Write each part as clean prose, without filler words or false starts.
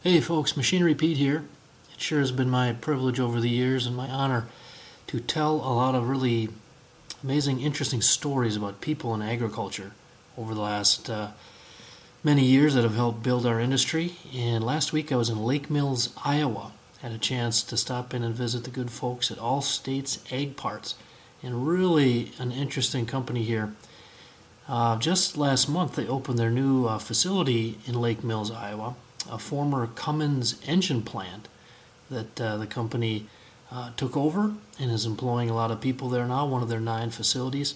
Hey folks, Machinery Pete here. It sure has been my privilege over the years and my honor to tell a lot of really amazing, interesting stories about people in agriculture over the last many years that have helped build our industry. And last week I was in Lake Mills, Iowa. Had a chance to stop in and visit the good folks at All States Ag Parts. And really an interesting company here. Just last month they opened their new facility in Lake Mills, Iowa. A former Cummins engine plant that the company took over and is employing a lot of people there now, one of their 9 facilities.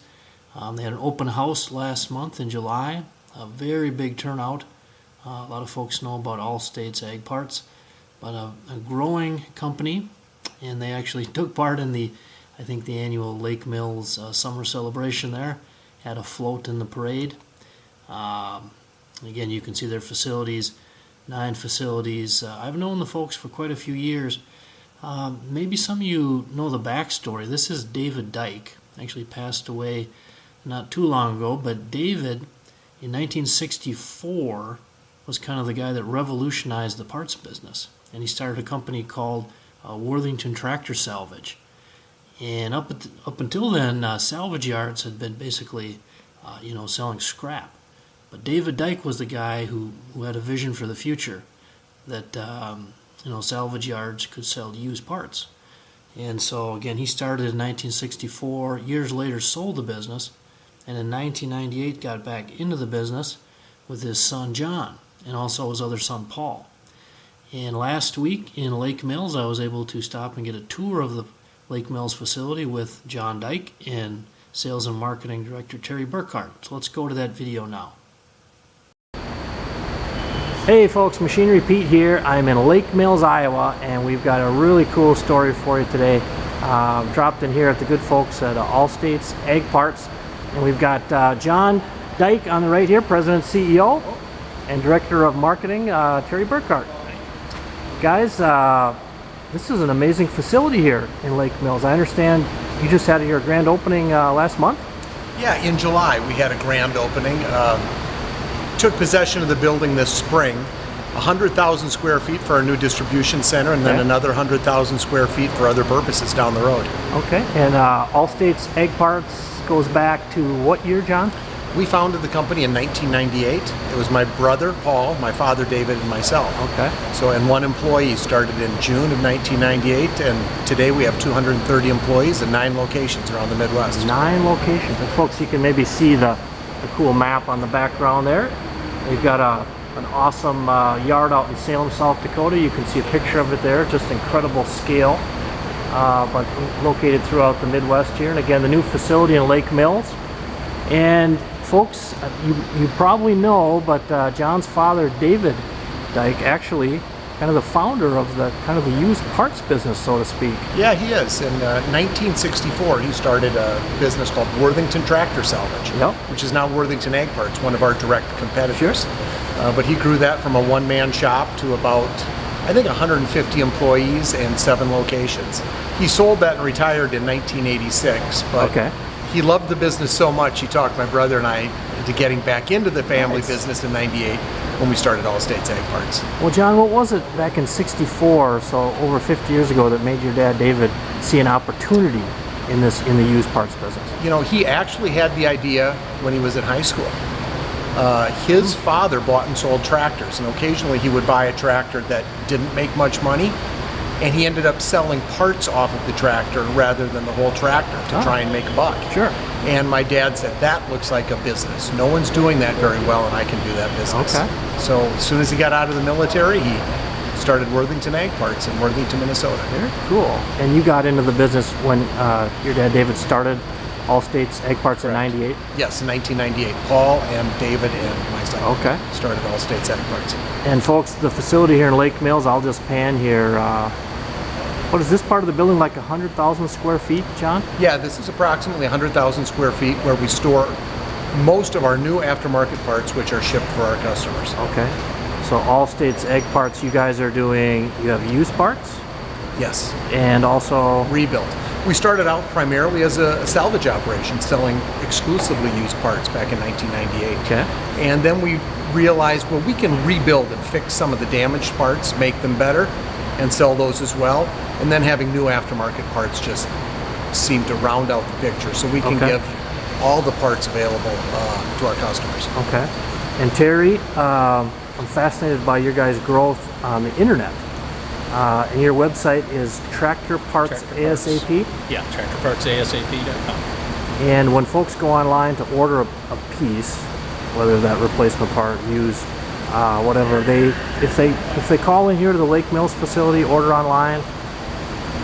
They had an open house last month in July, a very big turnout. A lot of folks know about All States Ag Parts, but a growing company, and they actually took part in the annual Lake Mills summer celebration there, had a float in the parade. Again, you can see their facilities. 9 facilities. I've known the folks for quite a few years. Maybe some of you know the backstory. This is David Dyke. Actually passed away not too long ago, but David in 1964 was kind of the guy that revolutionized the parts business. And he started a company called Worthington Tractor Salvage. And up until then, salvage yards had been basically selling scrap. But David Dyke was the guy who had a vision for the future that salvage yards could sell used parts. And so again, he started in 1964, years later sold the business, and in 1998 got back into the business with his son John and also his other son Paul. And last week in Lake Mills I was able to stop and get a tour of the Lake Mills facility with John Dyke and Sales and Marketing Director Terry Burkhart. So let's go to that video now. Hey folks, Machinery Pete here. I'm in Lake Mills, Iowa, and we've got a really cool story for you today. Dropped in here at the good folks at All States Ag Parts, and we've got John Dyke on the right here, President, CEO, and Director of Marketing, Terry Burkhart. Guys, this is an amazing facility here in Lake Mills. I understand you just had your grand opening last month? Yeah, in July we had a grand opening. Took possession of the building this spring, 100,000 square feet for our new distribution center, and then another 100,000 square feet for other purposes down the road. Okay, and All States Ag Parts goes back to what year, John? We founded the company in 1998. It was my brother, Paul, my father, David, and myself. Okay. So, and one employee started in June of 1998, and today we have 230 employees and 9 locations around the Midwest. 9 locations. And folks, you can maybe see the cool map on the background there. We've got an awesome yard out in Salem, South Dakota. You can see a picture of it there, just incredible scale, but located throughout the Midwest here. And again, the new facility in Lake Mills. And folks, you probably know, but John's father, David Dyke, actually kind of the founder of the used parts business, so to speak. Yeah, he is. In 1964, he started a business called Worthington Tractor Salvage, which is now Worthington Ag Parts, one of our direct competitors. Sure. But he grew that from a one-man shop to about, I think, 150 employees and 7 locations. He sold that and retired in 1986, but he loved the business so much, he talked my brother and I into getting back into the family business in 98 when we started All States Ag Parts. Well, John, what was it back in 64, so over 50 years ago, that made your dad, David, see an opportunity in the used parts business? You know, he actually had the idea when he was in high school. His father bought and sold tractors, and occasionally he would buy a tractor that didn't make much money, and he ended up selling parts off of the tractor rather than the whole tractor to try and make a buck. Sure. And my dad said, that looks like a business. No one's doing that very well, and I can do that business. Okay. So as soon as he got out of the military, he started Worthington Ag Parts in Worthington, Minnesota. Very cool. And you got into the business when your dad, David, started All States Ag Parts in 98? Yes, in 1998. Paul and David and myself started All States Ag Parts. And folks, the facility here in Lake Mills, I'll just pan here. What is this part of the building, like 100,000 square feet, John? Yeah, this is approximately 100,000 square feet where we store most of our new aftermarket parts, which are shipped for our customers. Okay. So All States Ag Parts, you guys are doing, you have used parts? Yes. And also? Rebuilt. We started out primarily as a salvage operation, selling exclusively used parts back in 1998. Okay. And then we realized, well, we can rebuild and fix some of the damaged parts, make them better, and sell those as well. And then having new aftermarket parts just seemed to round out the picture, so we can give all the parts available to our customers. Okay. And Terry, I'm fascinated by your guys' growth on the internet. And your website is Tractor Parts ASAP? Yeah, tractorpartsasap.com. And when folks go online to order a piece, whether that replacement part, used, whatever, if they call in here to the Lake Mills facility, order online,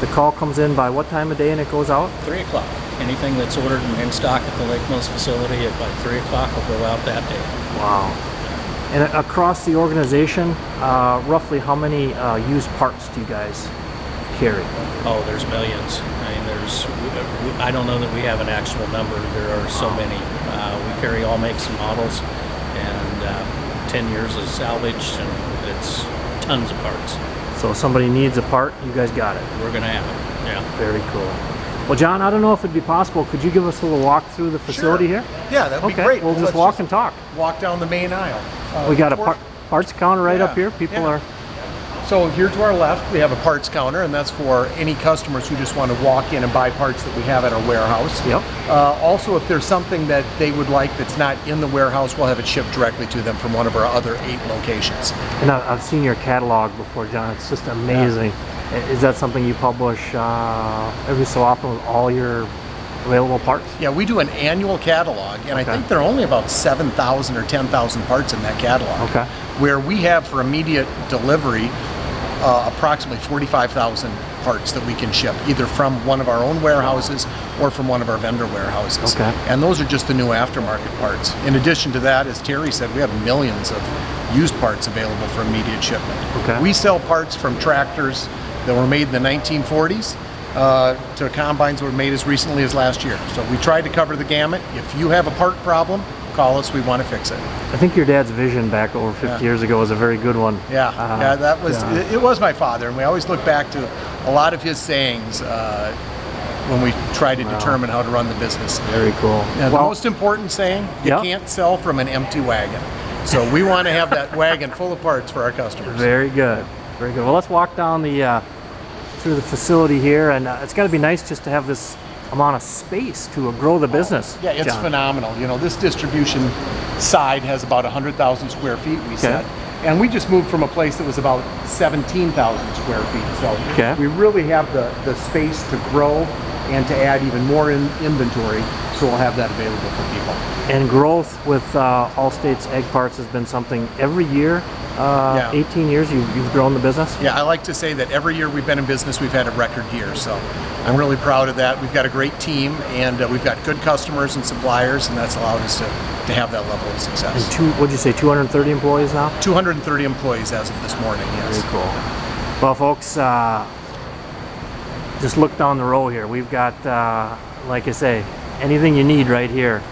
the call comes in by what time of day and it goes out? 3 o'clock. Anything that's ordered and in stock at the Lake Mills facility at by 3 o'clock will go out that day. Wow. And across the organization, roughly how many used parts do you guys carry? Oh, there's millions. I mean, I don't know that we have an actual number. There are so many. We carry all makes and models, and 10 years of salvage, and it's tons of parts. So if somebody needs a part, you guys got it. We're going to have it, yeah. Very cool. Well, John, I don't know if it'd be possible. Could you give us a little walk through the facility here? Yeah, that'd be Okay, great. we'll just walk and talk. Walk down the main aisle. We got a parts counter right up here. People are... So here to our left, we have a parts counter, and that's for any customers who just want to walk in and buy parts that we have at our warehouse. Yep. Also, if there's something that they would like that's not in the warehouse, we'll have it shipped directly to them from one of our other 8 locations. And I've seen your catalog before, John. It's just amazing. Is that something you publish every so often with all your available parts? Yeah, we do an annual catalog, and I think there are only about 7,000 or 10,000 parts in that catalog. Okay. Where we have for immediate delivery approximately 45,000 parts that we can ship, either from one of our own warehouses or from one of our vendor warehouses. Okay. And those are just the new aftermarket parts. In addition to that, as Terry said, we have millions of used parts available for immediate shipment. Okay. We sell parts from tractors that were made in the 1940s to combines that were made as recently as last year. So we tried to cover the gamut. If you have a part problem, call us, we want to fix it. I think your dad's vision back over 50 years ago was a very good one. Yeah, that was, it was my father, and we always look back to a lot of his sayings when we try to determine how to run the business. Very cool. And the most important saying, you can't sell from an empty wagon. So we want to have that wagon full of parts for our customers. Very good. Very good. Well, let's walk down the through the facility here, and it's got to be nice just to have this amount of space to grow the business. Yeah, it's John. phenomenal. You know, this distribution side has about 100,000 square feet, we said. And we just moved from a place that was about 17,000 square feet. So we really have the space to grow and to add even more inventory, so we'll have that available for people. And growth with All States Egg Parts has been something every year. 18 years you've grown the business? Yeah, I like to say that every year we've been in business, we've had a record year. So I'm really proud of that. We've got a great team, and we've got good customers and suppliers, and that's allowed us to have that level of success. And what'd you say, 230 employees now? 230 employees as of this morning, yes. Very cool. Well, folks, just look down the row here. We've got, like I say, anything you need right here.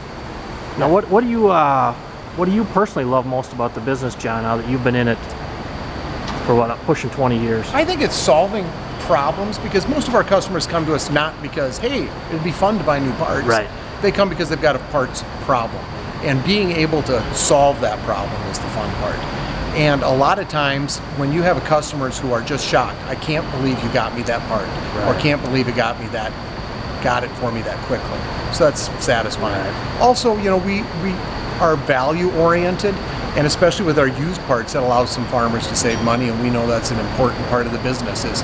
Now, what do you personally love most about the business, John, now that you've been in it for pushing 20 years? I think it's solving problems, because most of our customers come to us not because, hey, it'd be fun to buy new parts. Right. They come because they've got a parts problem. And being able to solve that problem is the fun part. And a lot of times when you have customers who are just shocked, I can't believe you got me that part, or can't believe you got it for me that quickly. So that's satisfying. Right. Also, you know, we are value oriented, and especially with our used parts, that allows some farmers to save money, and we know that's an important part of the business is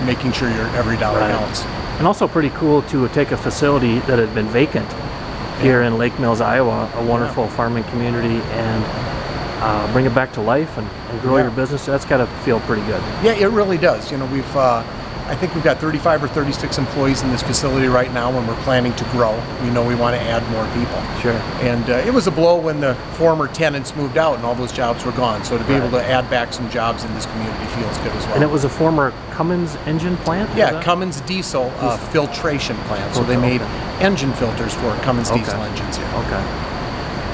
making sure your every dollar counts. And also pretty cool to take a facility that had been vacant here in Lake Mills, Iowa, a wonderful farming community, and bring it back to life and grow your business. That's got to feel pretty good. Yeah, it really does. You know, I think we've got 35 or 36 employees in this facility right now, and we're planning to grow. We know we want to add more people. Sure. And it was a blow when the former tenants moved out and all those jobs were gone. So to be able to add back some jobs in this community feels good as well. And it was a former Cummins engine plant? Yeah, Cummins Diesel filtration plant. So they made engine filters for Cummins Diesel engines here. Okay.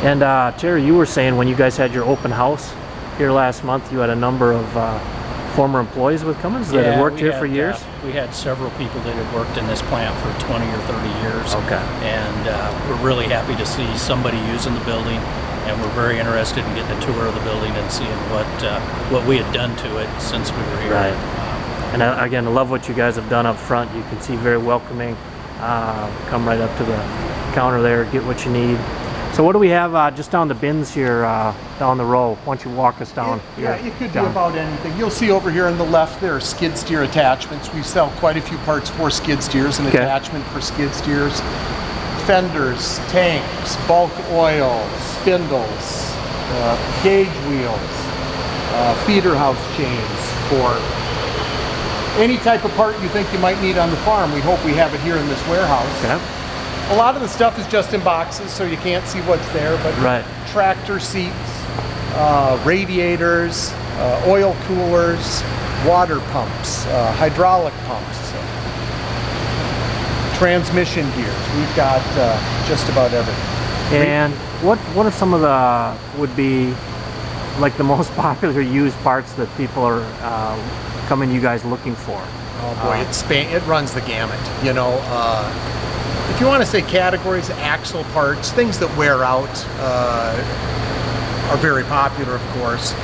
And Terry, you were saying when you guys had your open house here last month, you had a number of former employees with Cummins that had worked we here had, for years? We had several people that had worked in this plant for 20 or 30 years. Okay. And we're really happy to see somebody using the building, and we're very interested in getting a tour of the building and seeing what we had done to it since we were here. Right. And again, I love what you guys have done up front. You can see very welcoming. Come right up to the counter there, get what you need. So what do we have just down the bins here, down the row? Why don't you walk us down? Yeah, it could be about anything. You'll see over here on the left there are skid steer attachments. We sell quite a few parts for skid steers, an attachment for skid steers, fenders, tanks, bulk oil, spindles, gauge wheels, feeder house chains for any type of part you think you might need on the farm. We hope we have it here in this warehouse. Okay. A lot of the stuff is just in boxes, so you can't see what's there, but tractor seats, radiators, oil coolers, water pumps, hydraulic pumps, transmission gears. We've got just about everything. And what are some of the, would be like the most popular used parts that people are coming to you guys looking for? Oh boy, it runs the gamut, you know. If you want to say categories, axle parts, things that wear out are very popular, of course.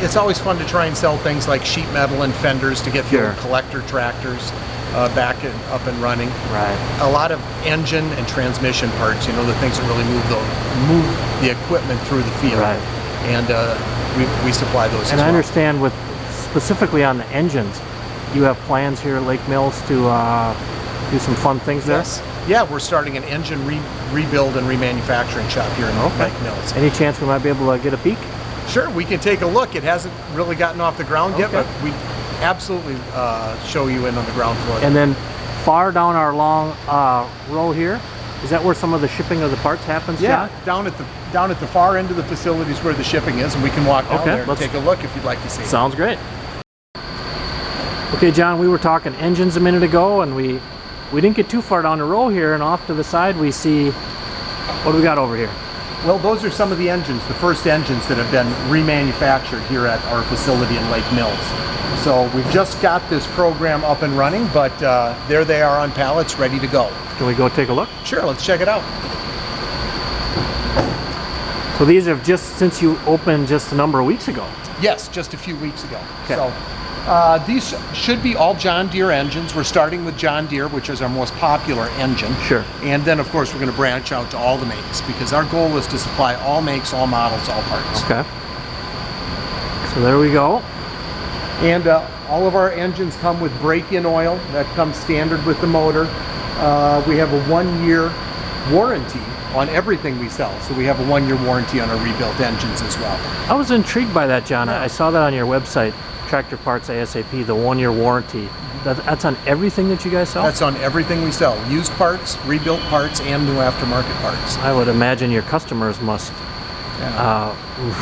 It's always fun to try and sell things like sheet metal and fenders to get the old collector tractors back and up and running. Right. A lot of engine and transmission parts, you know, the things that really move the equipment through the field. Right. And we supply those as well. And I understand with specifically on the engines, you have plans here at Lake Mills to do some fun things there? Yes. Yeah, we're starting an engine rebuild and remanufacturing shop here in Lake Mills. Any chance we might be able to get a peek? Sure, we can take a look. It hasn't really gotten off the ground yet, but we absolutely show you in on the ground floor. And then far down our long row here, is that where some of the shipping of the parts happens, John? down at the far end of the facilities where the shipping is, and we can walk down there and take a look if you'd like to see. Sounds great. Okay, John, we were talking engines a minute ago, and we didn't get too far down the row here, and off to the side we see, what do we got over here? Well, those are some of the engines, the first engines that have been remanufactured here at our facility in Lake Mills. So we've just got this program up and running, but there they are on pallets ready to go. Can we go take a look? Sure, let's check it out. So these have just, since you opened just a number of weeks ago? Yes, just a few weeks ago. Okay. So these should be all John Deere engines. We're starting with John Deere, which is our most popular engine. Sure. And then, of course, we're going to branch out to all the makes, because our goal is to supply all makes, all models, all parts. Okay. So there we go. And all of our engines come with break-in oil. That comes standard with the motor. We have a 1-year warranty on everything we sell. So we have a 1-year warranty on our rebuilt engines as well. I was intrigued by that, John. I saw that on your website, Tractor Parts ASAP, the 1-year warranty. That's on everything that you guys sell? That's on everything we sell. Used parts, rebuilt parts, and new aftermarket parts. I would imagine your customers must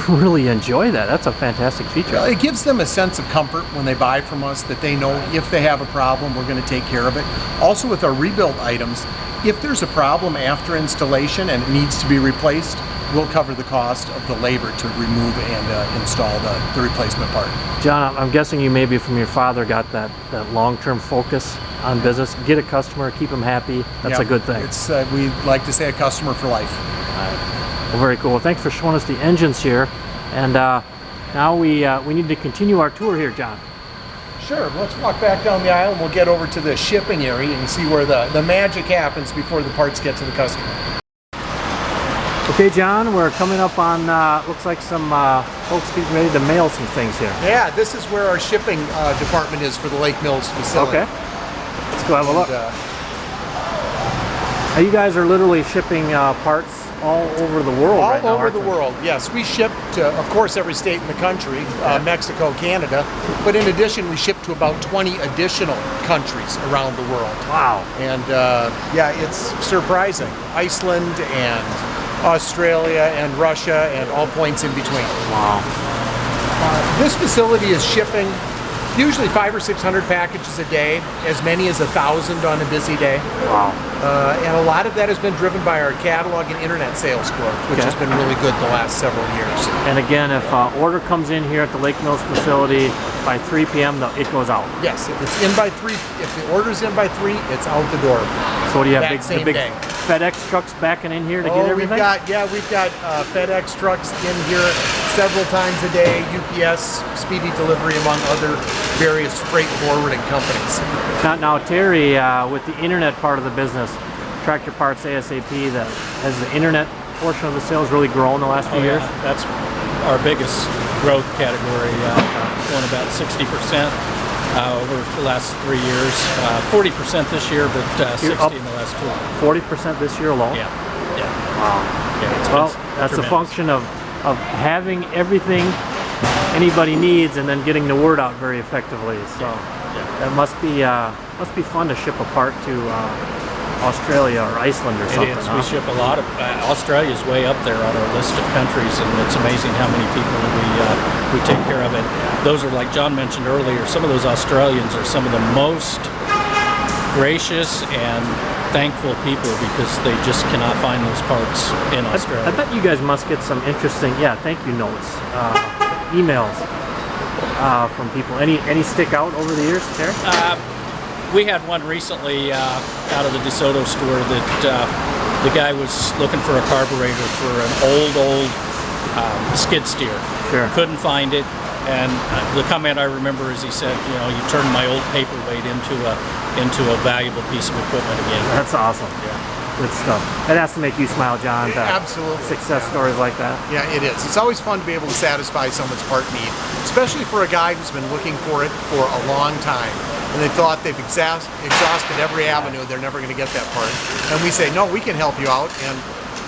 really enjoy that. That's a fantastic feature. Well, it gives them a sense of comfort when they buy from us, that they know if they have a problem, we're going to take care of it. Also with our rebuilt items, if there's a problem after installation and it needs to be replaced, we'll cover the cost of the labor to remove and install the replacement part. John, I'm guessing you maybe from your father got that long-term focus on business. Get a customer, keep them happy. That's a good thing. It's we like to say a customer for life. Well, very cool. Well, thanks for showing us the engines here. And now we need to continue our tour here, John. Sure, let's walk back down the aisle and we'll get over to the shipping area and see where the magic happens before the parts get to the customer. Okay, John, we're coming up on, looks like some folks getting ready to mail some things here. Yeah, this is where our shipping department is for the Lake Mills facility. Okay, let's go have a look. Now, you guys are literally shipping parts all over the world right now, all over the world, yes. We ship to, of course, every state in the country, Mexico, Canada, but in addition, we ship to about 20 additional countries around the world. Wow. And yeah, it's surprising. Iceland and Australia and Russia and all points in between. Wow. This facility is shipping Usually 500 or 600 packages a day, as many as 1,000 on a busy day. Wow. And a lot of that has been driven by our catalog and internet sales growth, which has been really good the last several years. And again, if order comes in here at the Lake Mills facility by 3 p.m., it goes out. Yes, if it's in by 3, if the order's in by 3, it's out the door. So do you have that big day. FedEx trucks backing in here to get everything? We've got FedEx trucks in here several times a day, UPS, Speedy Delivery, among other various freight forwarding companies. Now Terry, with the internet part of the business, Tractor Parts ASAP, has the internet portion of the sales really grown the last few years? That's our biggest growth category, going about 60%. Over the last 3 years, 40% this year, but 60 in the last 2. 40% this year alone? Yeah. Wow. Yeah, Well, that's tremendous. a function of having everything anybody needs and then getting the word out very effectively. So that must be fun to ship a part to Australia or Iceland or something. It is. Huh? We ship a lot of. Australia's way up there on our list of countries, and it's amazing how many people we take care of. And those are, like John mentioned earlier, some of those Australians are some of the most gracious and thankful people because they just cannot find those parts in Australia. I bet you guys must get some interesting, thank you notes, emails from people. Any stick out over the years, Terry? We had one recently out of the DeSoto store that the guy was looking for a carburetor for an old skid steer. Sure. Couldn't find it, and the comment I remember is he said, you turned my old paperweight into a valuable piece of equipment again. That's awesome. Yeah. Good stuff. That has to make you smile, John. Absolutely. Success stories like that. Yeah, it is. It's always fun to be able to satisfy someone's part need, especially for a guy who's been looking for it for a long time. And they thought they've exhausted every avenue, they're never going to get that part. And we say, no, we can help you out, and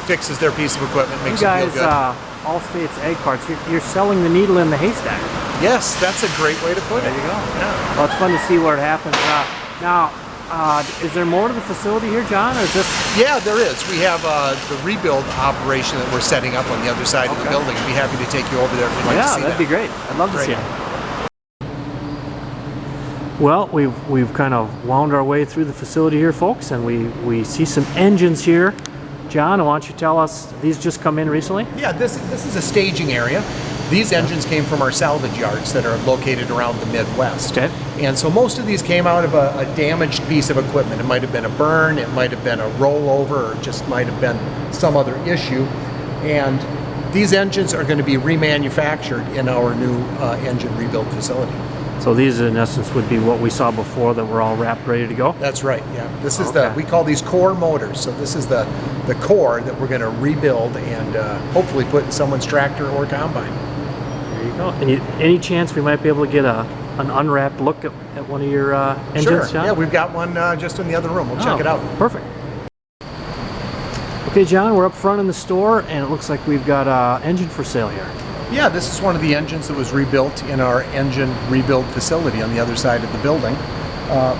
fixes their piece of equipment, makes You them guys, feel good. All States Egg Parts, you're selling the needle in the haystack. Yes, that's a great way to put it. There you go. Yeah. Well, it's fun to see where it happens. Now, is there more to the facility here, John, or is this? Yeah, there is. We have the rebuild operation that we're setting up on the other side of the building. I'd be happy to take you over there if you'd like to see that. That'd be great. I'd love to see Great. it. Well, we've kind of wound our way through the facility here, folks, and we see some engines here. John, why don't you tell us, these just come in recently? Yeah, this is a staging area. These engines came from our salvage yards that are located around the Midwest. Okay. And so most of these came out of a damaged piece of equipment. It might have been a burn, it might have been a rollover, or it just might have been some other issue. And these engines are going to be remanufactured in our new engine rebuild facility. So these, in essence, would be what we saw before that were all wrapped, ready to go? That's right, yeah. This is Okay. we call these core motors. So this is the core that we're going to rebuild and hopefully put in someone's tractor or combine. There you go. And any chance we might be able to get an unwrapped look at one of your engines, Sure, John? yeah, we've got one just in the other room. We'll check it out. Perfect. Okay, John, we're up front in the store, and it looks like we've got an engine for sale here. Yeah, this is one of the engines that was rebuilt in our engine rebuild facility on the other side of the building.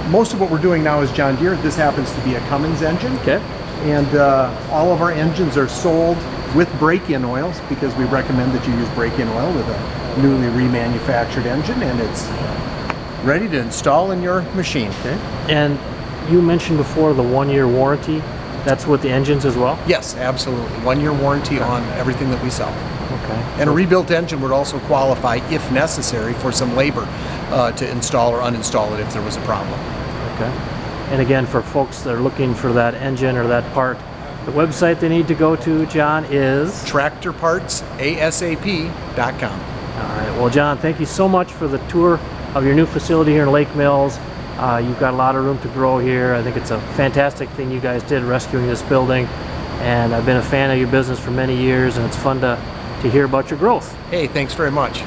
Most of what we're doing now is John Deere. This happens to be a Cummins engine. Okay. And all of our engines are sold with break-in oils because we recommend that you use break-in oil with a newly remanufactured engine, and it's ready to install in your machine. Okay. And you mentioned before the 1-year warranty. That's with the engines as well? Yes, absolutely. 1-year warranty on everything that we sell. Okay. And a rebuilt engine would also qualify, if necessary, for some labor to install or uninstall it if there was a problem. Okay. And again, for folks that are looking for that engine or that part, the website they need to go to, John, is? TractorPartsASAP.com. All right. Well, John, thank you so much for the tour of your new facility here in Lake Mills. You've got a lot of room to grow here. I think it's a fantastic thing you guys did rescuing this building. And I've been a fan of your business for many years, and it's fun to hear about your growth. Hey, thanks very much.